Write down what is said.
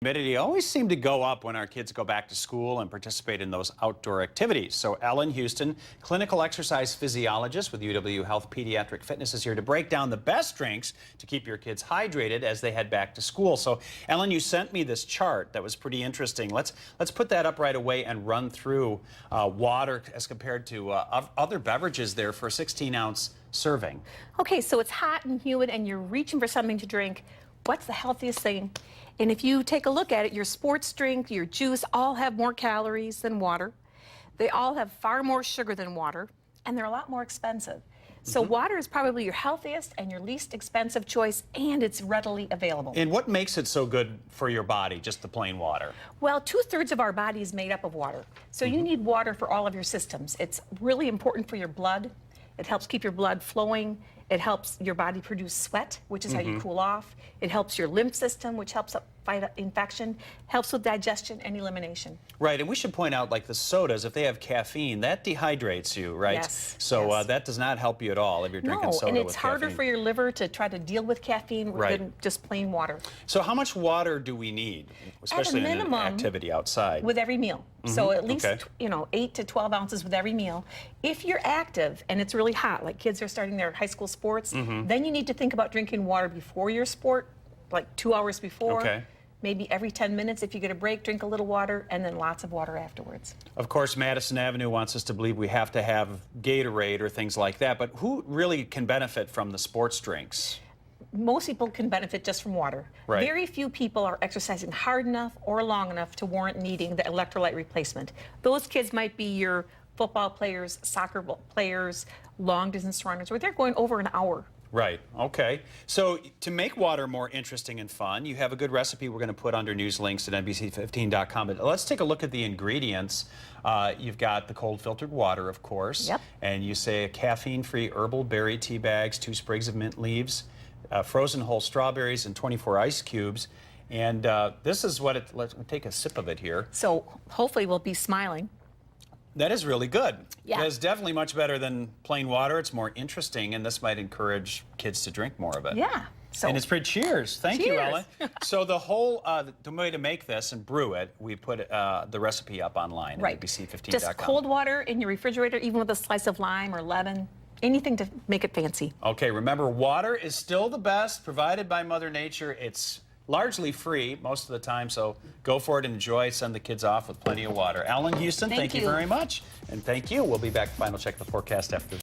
Humidity always seem to go up when our kids go back to school and participate in those outdoor activities. So Ellen Houston, clinical exercise physiologist with UW Health Pediatric Fitness, is here to break down the best drinks to keep your kids hydrated as they head back to school. So Ellen, you sent me this chart that was pretty interesting. Let's put that up right away and run through water as compared to other beverages there for a 16-ounce serving. Okay, so it's hot and humid and you're reaching for something to drink. What's the healthiest thing? And if you take a look at it, your sports drink, your juice all have more calories than water. They all have far more sugar than water, and they're a lot more expensive. So water is probably your healthiest and your least expensive choice, and it's readily available. And what makes it so good for your body, just the plain water? Well, 2/3 of our body is made up of water. So you need water for all of your systems. It's really important for your blood. It helps keep your blood flowing. It helps your body produce sweat, which is how you cool off. It helps your lymph system, which helps fight infection, helps with digestion and elimination. Right, and we should point out, like the sodas, if they have caffeine, that dehydrates you, right? Yes. So yes. That does not help you at all if you're drinking soda with and it's harder caffeine. for your liver to try to deal with caffeine than just plain water. So how much water do we need, especially in an activity outside? With every meal. So at least, Okay. 8 to 12 ounces with every meal. If you're active and it's really hot, like kids are starting their high school sports, then you need to think about drinking water before your sport, like 2 hours before. Okay. Maybe every 10 minutes, if you get a break, drink a little water, and then lots of water afterwards. Of course, Madison Avenue wants us to believe we have to have Gatorade or things like that, but who really can benefit from the sports drinks? Most people can benefit just from water. Right. Very few people are exercising hard enough or long enough to warrant needing the electrolyte replacement. Those kids might be your football players, soccer players, long distance runners, where they're going over an hour. Right, okay. So to make water more interesting and fun, you have a good recipe we're going to put under news links at NBC15.com. But let's take a look at the ingredients. You've got the cold filtered water, of course. Yep. And you say caffeine-free herbal berry tea bags, 2 sprigs of mint leaves, frozen whole strawberries, and 24 ice cubes. And this is what it, let's take a sip of it here. So hopefully we'll be smiling. That is really good. Yeah. It's definitely much better than plain water. It's more interesting, and this might encourage kids to drink more of it. Yeah. So And it's pretty cheers. Thank you, Cheers. Ellen. So the whole the way to make this and brew it, we put the recipe up online at ABC15.com. Just cold water in your refrigerator, even with a slice of lime or lemon, anything to make it fancy. Okay, remember, water is still the best, provided by Mother Nature. It's largely free most of the time, so go for it and enjoy. Send the kids off with plenty of water. Ellen Houston, thank you very much. And thank you. We'll be back to Final Check the Forecast after